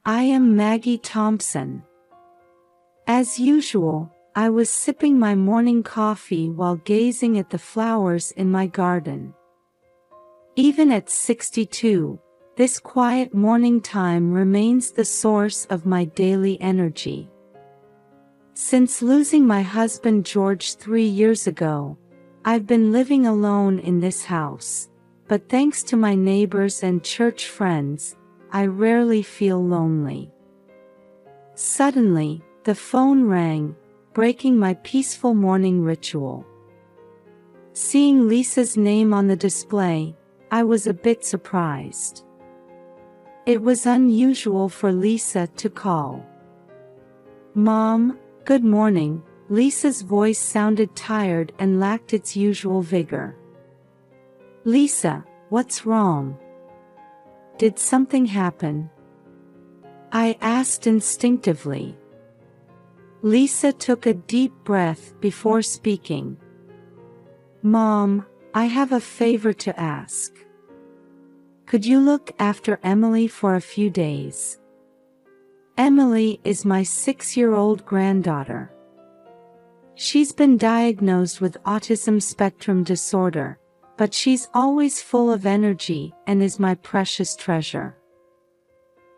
I am Maggie Thompson. As usual, I was sipping my morning coffee while gazing at the flowers in my garden. Even at 62, this quiet morning time remains the source of my daily energy. Since losing my husband George 3 years ago, I've been living alone in this house, but thanks to my neighbors and church friends, I rarely feel lonely. Suddenly, the phone rang, breaking my peaceful morning ritual. Seeing Lisa's name on the display, I was a bit surprised. It was unusual for Lisa to call. "Mom, good morning." Lisa's voice sounded tired and lacked its usual vigor. "Lisa, what's wrong? Did something happen?" I asked instinctively. Lisa took a deep breath before speaking. "Mom, I have a favor to ask. Could you look after Emily for a few days?" Emily is my 6-year-old granddaughter. She's been diagnosed with autism spectrum disorder, but she's always full of energy and is my precious treasure.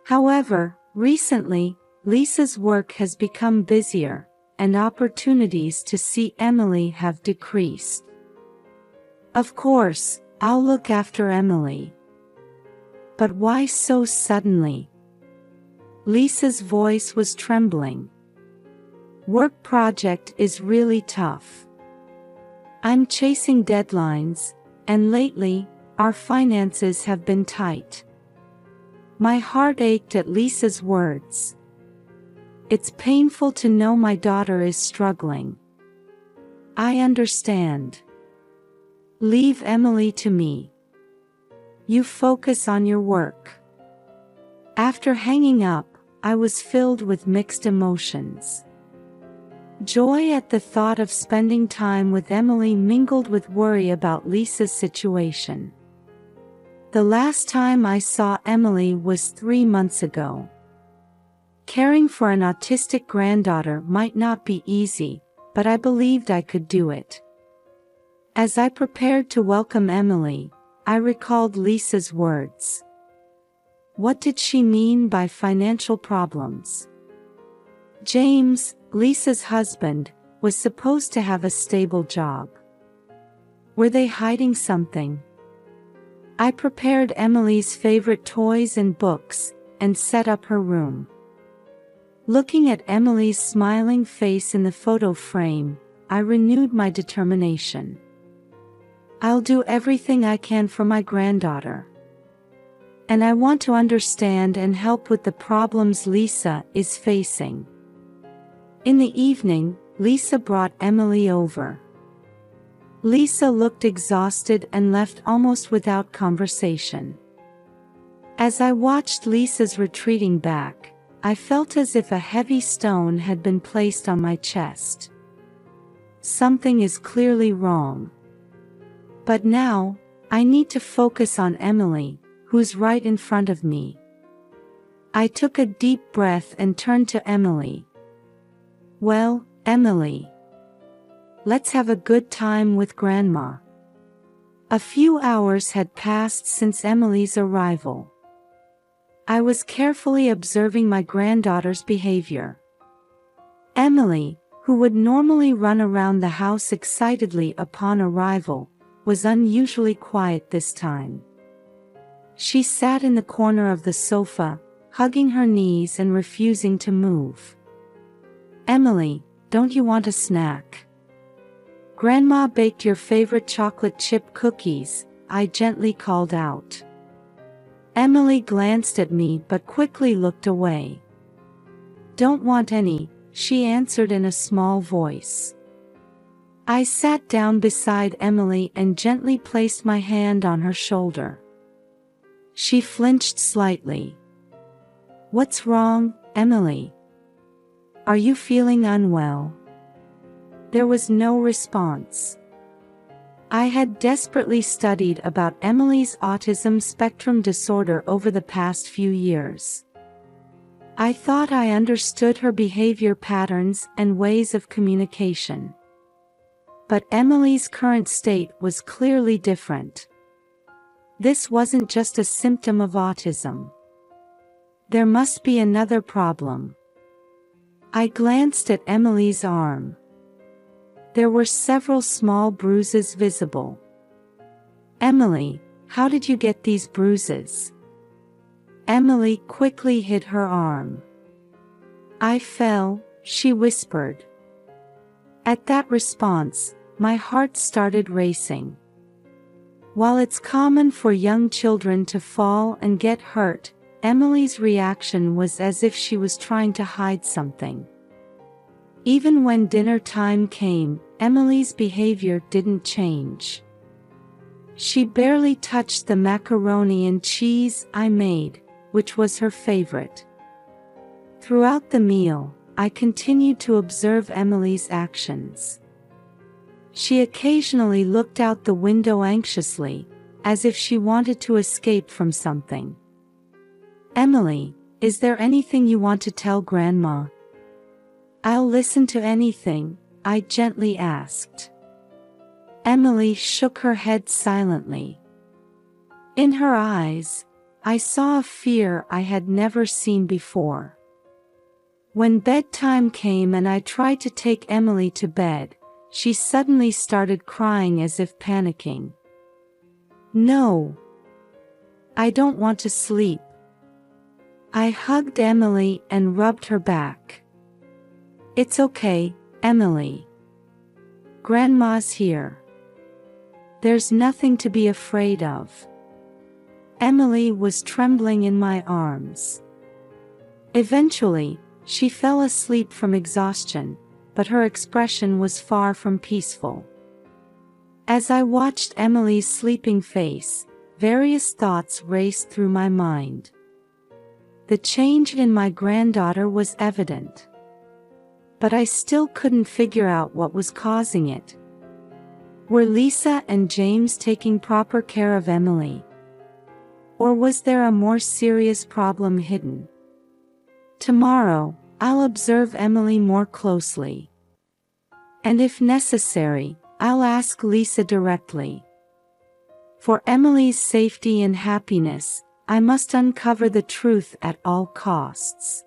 However, recently, Lisa's work has become busier, and opportunities to see Emily have decreased. Of course, I'll look after Emily. But why so suddenly? Lisa's voice was trembling. Work project is really tough. I'm chasing deadlines, and lately, our finances have been tight. My heart ached at Lisa's words. It's painful to know my daughter is struggling. I understand. Leave Emily to me. You focus on your work. After hanging up, I was filled with mixed emotions. Joy at the thought of spending time with Emily mingled with worry about Lisa's situation. The last time I saw Emily was 3 months ago. Caring for an autistic granddaughter might not be easy, but I believed I could do it. As I prepared to welcome Emily, I recalled Lisa's words. What did she mean by financial problems? James, Lisa's husband, was supposed to have a stable job. Were they hiding something? I prepared Emily's favorite toys and books, and set up her room. Looking at Emily's smiling face in the photo frame, I renewed my determination. I'll do everything I can for my granddaughter. And I want to understand and help with the problems Lisa is facing. In the evening, Lisa brought Emily over. Lisa looked exhausted and left almost without conversation. As I watched Lisa's retreating back, I felt as if a heavy stone had been placed on my chest. Something is clearly wrong. But now, I need to focus on Emily, who's right in front of me. I took a deep breath and turned to Emily. Well, Emily. Let's have a good time with Grandma. A few hours had passed since Emily's arrival. I was carefully observing my granddaughter's behavior. Emily, who would normally run around the house excitedly upon arrival, was unusually quiet this time. She sat in the corner of the sofa, hugging her knees and refusing to move. Emily, don't you want a snack? Grandma baked your favorite chocolate chip cookies, I gently called out. Emily glanced at me but quickly looked away. Don't want any, she answered in a small voice. I sat down beside Emily and gently placed my hand on her shoulder. She flinched slightly. What's wrong, Emily? Are you feeling unwell? There was no response. I had desperately studied about Emily's autism spectrum disorder over the past few years. I thought I understood her behavior patterns and ways of communication. But Emily's current state was clearly different. This wasn't just a symptom of autism. There must be another problem. I glanced at Emily's arm. There were several small bruises visible. Emily, how did you get these bruises? Emily quickly hid her arm. I fell, she whispered. At that response, my heart started racing. While it's common for young children to fall and get hurt, Emily's reaction was as if she was trying to hide something. Even when dinner time came, Emily's behavior didn't change. She barely touched the macaroni and cheese I made, which was her favorite. Throughout the meal, I continued to observe Emily's actions. She occasionally looked out the window anxiously, as if she wanted to escape from something. Emily, is there anything you want to tell Grandma? I'll listen to anything, I gently asked. Emily shook her head silently. In her eyes, I saw a fear I had never seen before. When bedtime came and I tried to take Emily to bed, she suddenly started crying as if panicking. No. I don't want to sleep. I hugged Emily and rubbed her back. It's okay, Emily. Grandma's here. There's nothing to be afraid of. Emily was trembling in my arms. Eventually, she fell asleep from exhaustion, but her expression was far from peaceful. As I watched Emily's sleeping face, various thoughts raced through my mind. The change in my granddaughter was evident. But I still couldn't figure out what was causing it. Were Lisa and James taking proper care of Emily? Or was there a more serious problem hidden? Tomorrow, I'll observe Emily more closely. And if necessary, I'll ask Lisa directly. For Emily's safety and happiness, I must uncover the truth at all costs.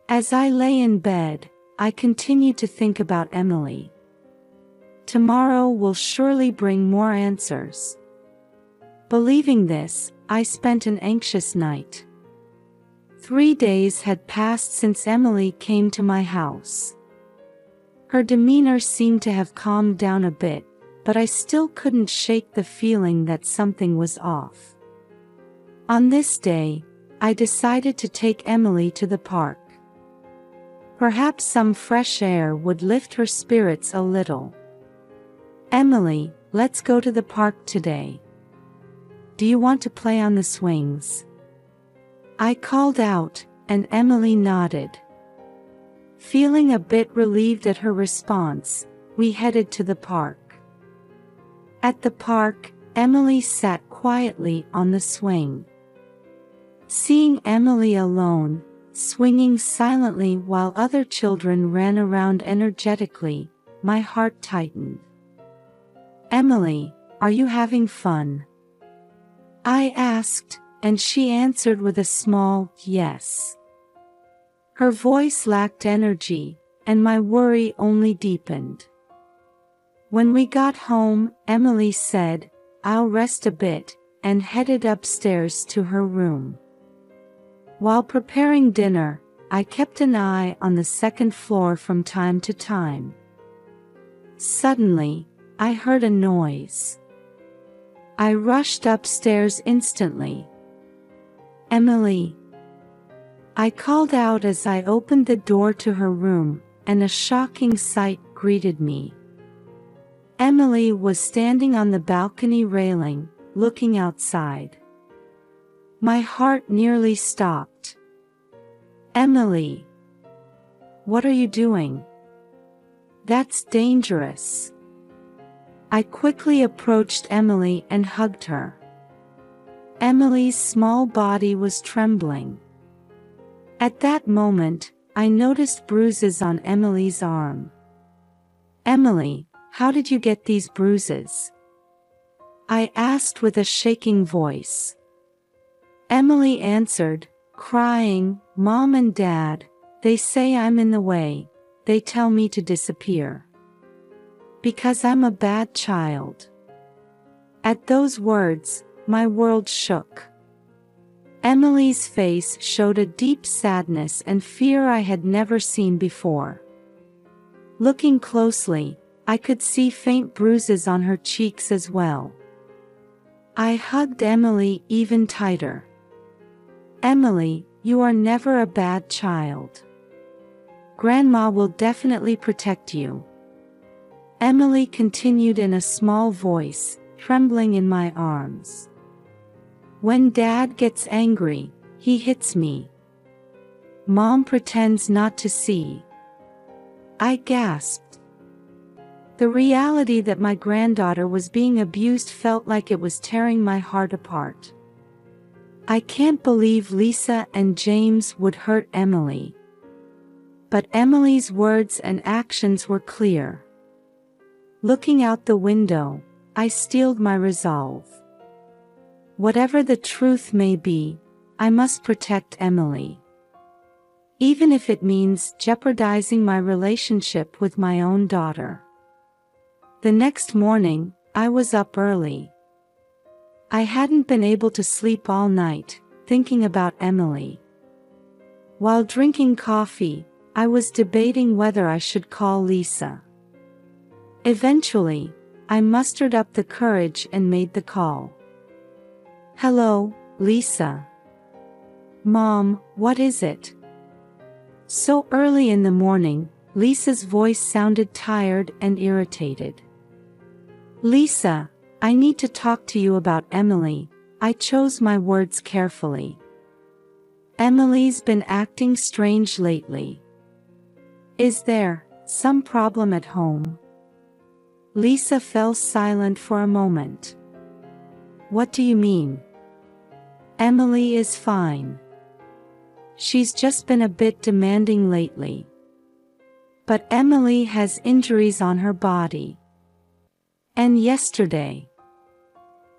As I lay in bed, I continued to think about Emily. Tomorrow will surely bring more answers. Believing this, I spent an anxious night. 3 days had passed since Emily came to my house. Her demeanor seemed to have calmed down a bit, but I still couldn't shake the feeling that something was off. On this day, I decided to take Emily to the park. Perhaps some fresh air would lift her spirits a little. Emily, let's go to the park today. Do you want to play on the swings? I called out, and Emily nodded. Feeling a bit relieved at her response, we headed to the park. At the park, Emily sat quietly on the swing. Seeing Emily alone, swinging silently while other children ran around energetically, my heart tightened. Emily, are you having fun? I asked, and she answered with a small yes. Her voice lacked energy, and my worry only deepened. When we got home, Emily said, "I'll rest a bit," and headed upstairs to her room. While preparing dinner, I kept an eye on the second floor from time to time. Suddenly, I heard a noise. I rushed upstairs instantly. Emily. I called out as I opened the door to her room, and a shocking sight greeted me. Emily was standing on the balcony railing, looking outside. My heart nearly stopped. Emily. What are you doing? That's dangerous. I quickly approached Emily and hugged her. Emily's small body was trembling. At that moment, I noticed bruises on Emily's arm. "Emily, how did you get these bruises?" I asked with a shaking voice. Emily answered, crying, "Mom and Dad, they say I'm in the way, they tell me to disappear. Because I'm a bad child." At those words, my world shook. Emily's face showed a deep sadness and fear I had never seen before. Looking closely, I could see faint bruises on her cheeks as well. I hugged Emily even tighter. "Emily, you are never a bad child. Grandma will definitely protect you." Emily continued in a small voice, trembling in my arms. "When Dad gets angry, he hits me. Mom pretends not to see." I gasped. The reality that my granddaughter was being abused felt like it was tearing my heart apart. I can't believe Lisa and James would hurt Emily. But Emily's words and actions were clear. Looking out the window, I steeled my resolve. Whatever the truth may be, I must protect Emily. Even if it means jeopardizing my relationship with my own daughter. The next morning, I was up early. I hadn't been able to sleep all night, thinking about Emily. While drinking coffee, I was debating whether I should call Lisa. Eventually, I mustered up the courage and made the call. "Hello, Lisa." "Mom, what is it?" So early in the morning, Lisa's voice sounded tired and irritated. "Lisa, I need to talk to you about Emily." I chose my words carefully. "Emily's been acting strange lately. Is there some problem at home?" Lisa fell silent for a moment. "What do you mean?" "Emily is fine. She's just been a bit demanding lately. But Emily has injuries on her body. And yesterday."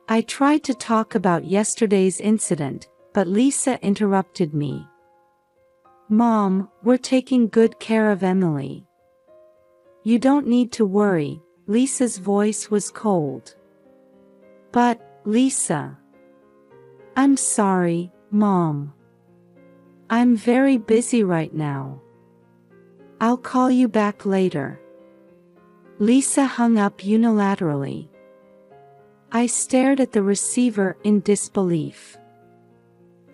I tried to talk about yesterday's incident, but Lisa interrupted me. "Mom, we're taking good care of Emily. You don't need to worry." Lisa's voice was cold. "But, Lisa." "I'm sorry, Mom. I'm very busy right now. I'll call you back later." Lisa hung up unilaterally. I stared at the receiver in disbelief.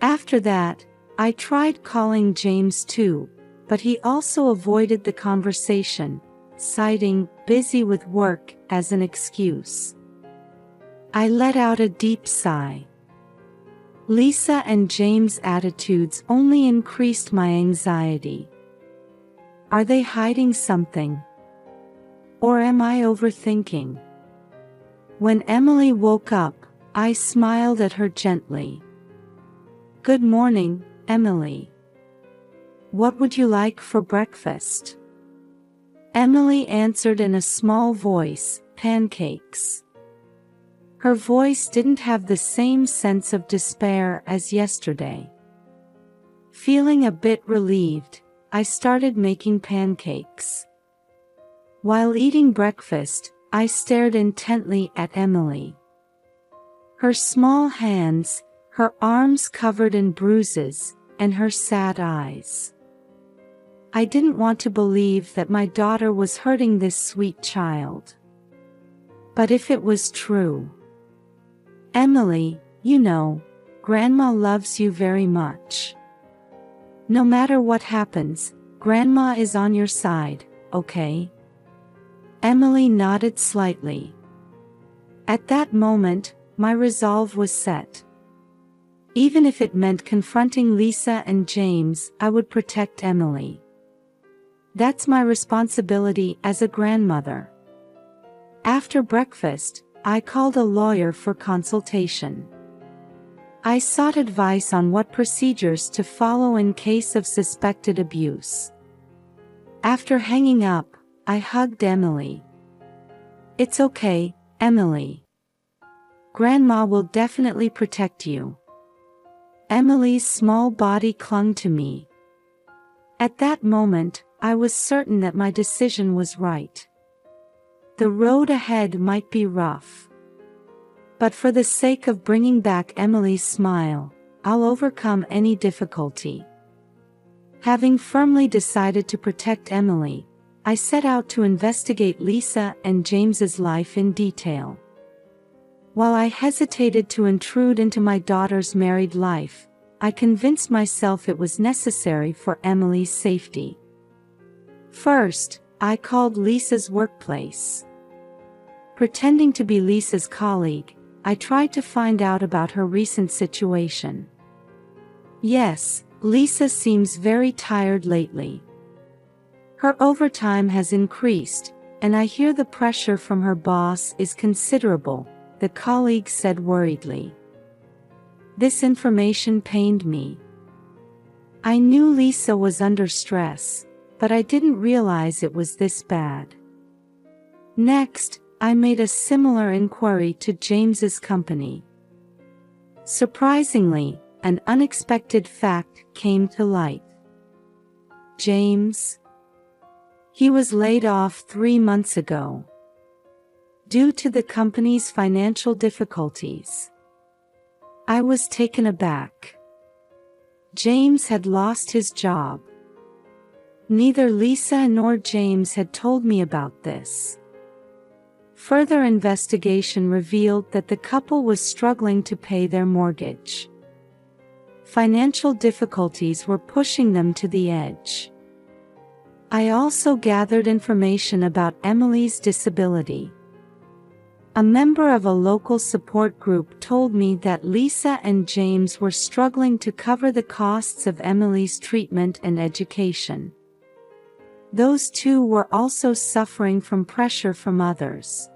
After that, I tried calling James too, but he also avoided the conversation, citing "busy with work" as an excuse. I let out a deep sigh. Lisa and James' attitudes only increased my anxiety. Are they hiding something? Or am I overthinking? When Emily woke up, I smiled at her gently. "Good morning, Emily. What would you like for breakfast?" Emily answered in a small voice, "Pancakes." Her voice didn't have the same sense of despair as yesterday. Feeling a bit relieved, I started making pancakes. While eating breakfast, I stared intently at Emily. Her small hands, her arms covered in bruises, and her sad eyes. I didn't want to believe that my daughter was hurting this sweet child. But if it was true... "Emily, you know, Grandma loves you very much. No matter what happens, Grandma is on your side, okay?" Emily nodded slightly. At that moment, my resolve was set. Even if it meant confronting Lisa and James, I would protect Emily. That's my responsibility as a grandmother. After breakfast, I called a lawyer for consultation. I sought advice on what procedures to follow in case of suspected abuse. After hanging up, I hugged Emily. "It's okay, Emily. Grandma will definitely protect you." Emily's small body clung to me. At that moment, I was certain that my decision was right. The road ahead might be rough. But for the sake of bringing back Emily's smile, I'll overcome any difficulty. Having firmly decided to protect Emily, I set out to investigate Lisa and James's life in detail. While I hesitated to intrude into my daughter's married life, I convinced myself it was necessary for Emily's safety. First, I called Lisa's workplace. Pretending to be Lisa's colleague, I tried to find out about her recent situation. "Yes, Lisa seems very tired lately. Her overtime has increased, and I hear the pressure from her boss is considerable," the colleague said worriedly. This information pained me. I knew Lisa was under stress, but I didn't realize it was this bad. Next, I made a similar inquiry to James's company. Surprisingly, an unexpected fact came to light. James? He was laid off 3 months ago. Due to the company's financial difficulties. I was taken aback. James had lost his job. Neither Lisa nor James had told me about this. Further investigation revealed that the couple was struggling to pay their mortgage. Financial difficulties were pushing them to the edge. I also gathered information about Emily's disability. A member of a local support group told me that Lisa and James were struggling to cover the costs of Emily's treatment and education. Those two were also suffering from pressure from others.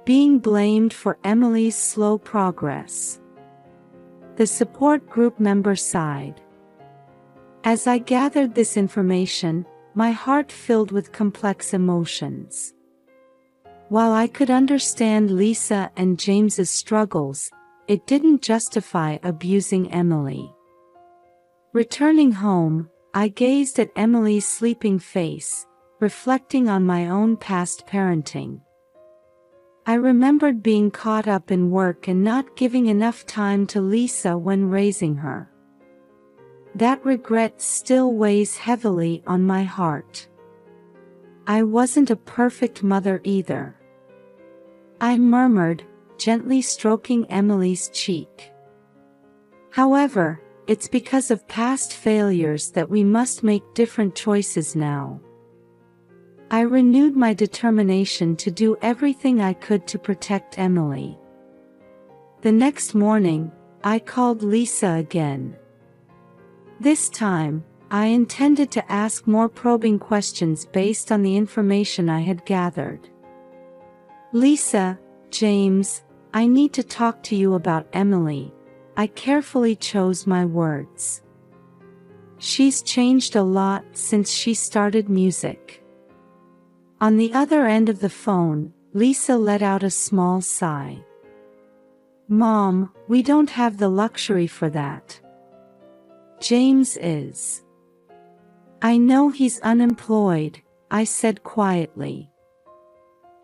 Being blamed for Emily's slow progress. The support group member sighed. As I gathered this information, my heart filled with complex emotions. While I could understand Lisa and James's struggles, it didn't justify abusing Emily. Returning home, I gazed at Emily's sleeping face, reflecting on my own past parenting. I remembered being caught up in work and not giving enough time to Lisa when raising her. That regret still weighs heavily on my heart. I wasn't a perfect mother either. I murmured, gently stroking Emily's cheek. However, it's because of past failures that we must make different choices now. I renewed my determination to do everything I could to protect Emily. The next morning, I called Lisa again. This time, I intended to ask more probing questions based on the information I had gathered. "Lisa, James, I need to talk to you about Emily." I carefully chose my words. "She's changed a lot since she started music." On the other end of the phone, Lisa let out a small sigh. "Mom, we don't have the luxury for that. James is. I know he's unemployed," I said quietly.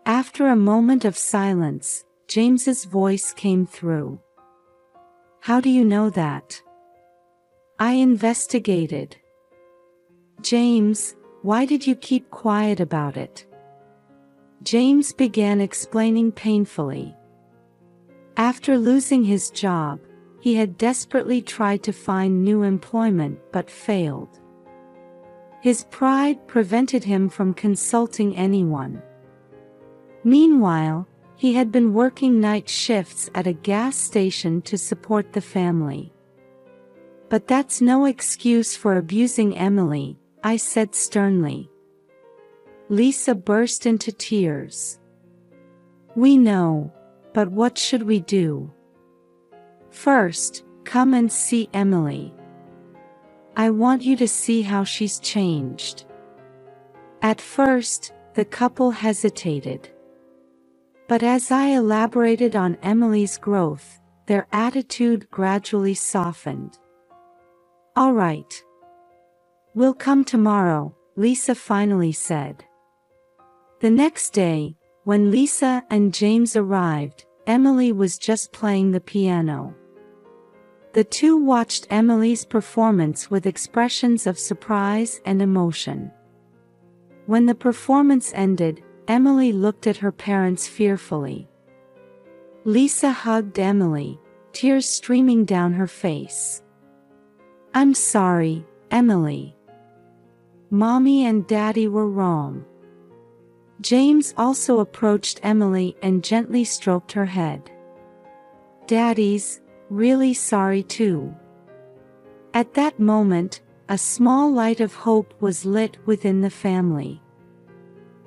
After a moment of silence, James's voice came through. "How do you know that?" I investigated. "James, why did you keep quiet about it?" James began explaining painfully. After losing his job, he had desperately tried to find new employment but failed. His pride prevented him from consulting anyone. Meanwhile, he had been working night shifts at a gas station to support the family. "But that's no excuse for abusing Emily," I said sternly. Lisa burst into tears. "We know, but what should we do?" First, come and see Emily. I want you to see how she's changed." At first, the couple hesitated. But as I elaborated on Emily's growth, their attitude gradually softened. "All right. We'll come tomorrow," Lisa finally said. The next day, when Lisa and James arrived, Emily was just playing the piano. The two watched Emily's performance with expressions of surprise and emotion. When the performance ended, Emily looked at her parents fearfully. Lisa hugged Emily, tears streaming down her face. "I'm sorry, Emily. Mommy and Daddy were wrong." James also approached Emily and gently stroked her head. "Daddy's really sorry too." At that moment, a small light of hope was lit within the family.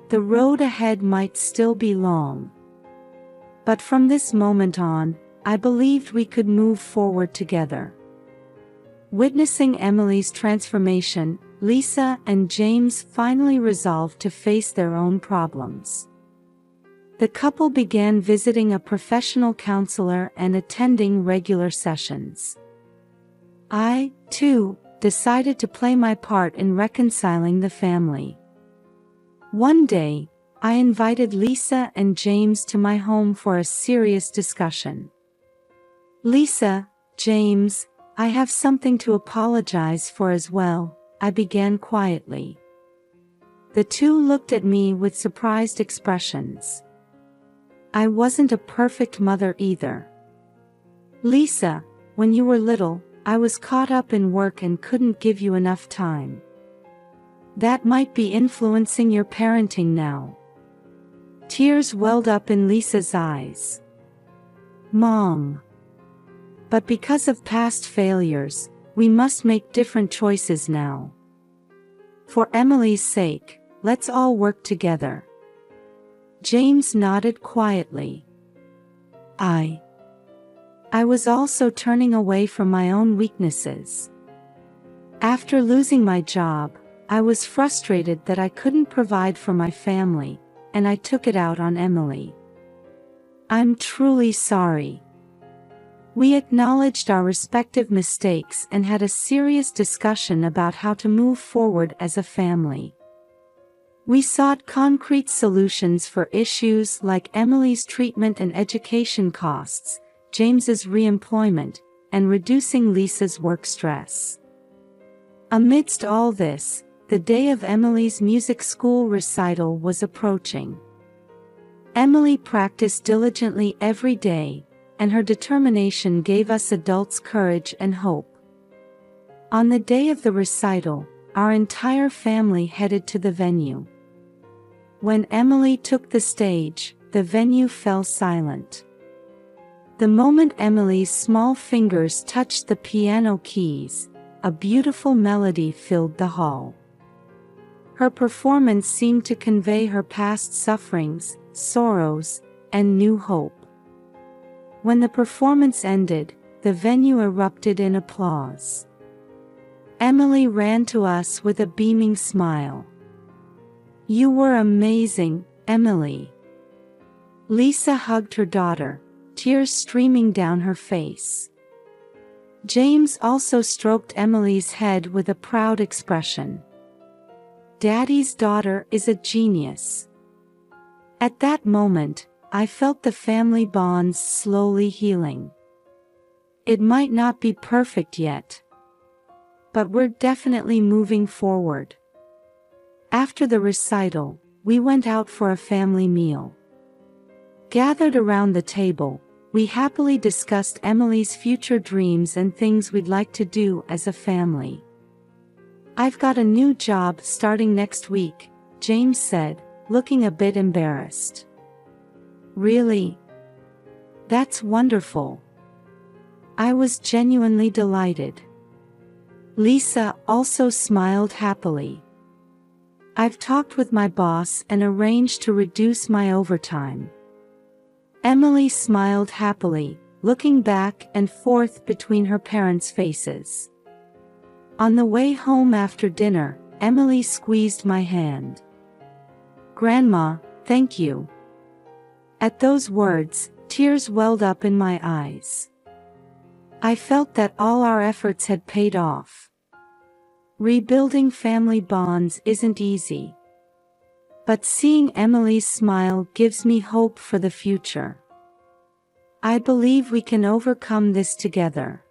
The road ahead might still be long. But from this moment on, I believed we could move forward together. Witnessing Emily's transformation, Lisa and James finally resolved to face their own problems. The couple began visiting a professional counselor and attending regular sessions. I, too, decided to play my part in reconciling the family. One day, I invited Lisa and James to my home for a serious discussion. "Lisa, James, I have something to apologize for as well," I began quietly. The two looked at me with surprised expressions. I wasn't a perfect mother either. "Lisa, when you were little, I was caught up in work and couldn't give you enough time. That might be influencing your parenting now." Tears welled up in Lisa's eyes. "Mom. But because of past failures, we must make different choices now. For Emily's sake, let's all work together." James nodded quietly. I was also turning away from my own weaknesses. After losing my job, I was frustrated that I couldn't provide for my family, and I took it out on Emily. "I'm truly sorry." We acknowledged our respective mistakes and had a serious discussion about how to move forward as a family. We sought concrete solutions for issues like Emily's treatment and education costs, James's reemployment, and reducing Lisa's work stress. Amidst all this, the day of Emily's music school recital was approaching. Emily practiced diligently every day, and her determination gave us adults courage and hope. On the day of the recital, our entire family headed to the venue. When Emily took the stage, the venue fell silent. The moment Emily's small fingers touched the piano keys, a beautiful melody filled the hall. Her performance seemed to convey her past sufferings, sorrows, and new hope. When the performance ended, the venue erupted in applause. Emily ran to us with a beaming smile. "You were amazing, Emily." Lisa hugged her daughter, tears streaming down her face. James also stroked Emily's head with a proud expression. "Daddy's daughter is a genius." At that moment, I felt the family bonds slowly healing. It might not be perfect yet, but we're definitely moving forward. After the recital, we went out for a family meal. Gathered around the table, we happily discussed Emily's future dreams and things we'd like to do as a family. "I've got a new job starting next week," James said, looking a bit embarrassed. "Really? That's wonderful." I was genuinely delighted. Lisa also smiled happily. "I've talked with my boss and arranged to reduce my overtime." Emily smiled happily, looking back and forth between her parents' faces. On the way home after dinner, Emily squeezed my hand. "Grandma, thank you." At those words, tears welled up in my eyes. I felt that all our efforts had paid off. Rebuilding family bonds isn't easy. But seeing Emily's smile gives me hope for the future. I believe we can overcome this together.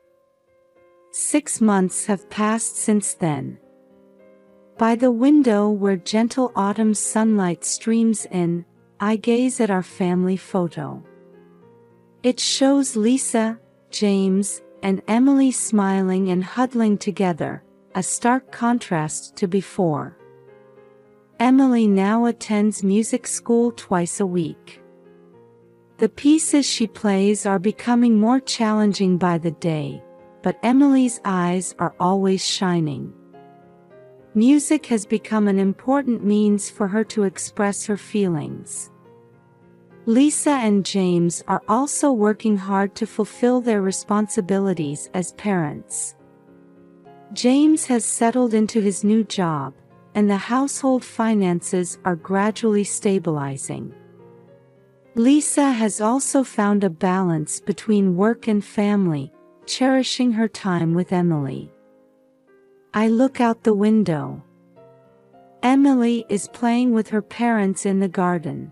6 months have passed since then. By the window where gentle autumn sunlight streams in, I gaze at our family photo. It shows Lisa, James, and Emily smiling and huddling together, a stark contrast to before. Emily now attends music school twice a week. The pieces she plays are becoming more challenging by the day, but Emily's eyes are always shining. Music has become an important means for her to express her feelings. Lisa and James are also working hard to fulfill their responsibilities as parents. James has settled into his new job, and the household finances are gradually stabilizing. Lisa has also found a balance between work and family, cherishing her time with Emily. I look out the window. Emily is playing with her parents in the garden.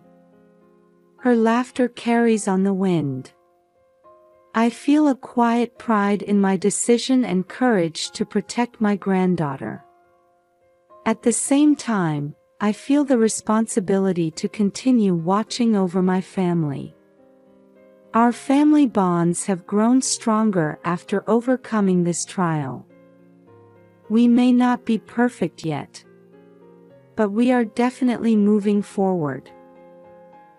Her laughter carries on the wind. I feel a quiet pride in my decision and courage to protect my granddaughter. At the same time, I feel the responsibility to continue watching over my family. Our family bonds have grown stronger after overcoming this trial. We may not be perfect yet, but we are definitely moving forward.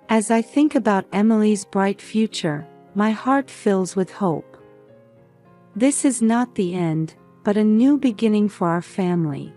As I think about Emily's bright future, my heart fills with hope. This is not the end, but a new beginning for our family.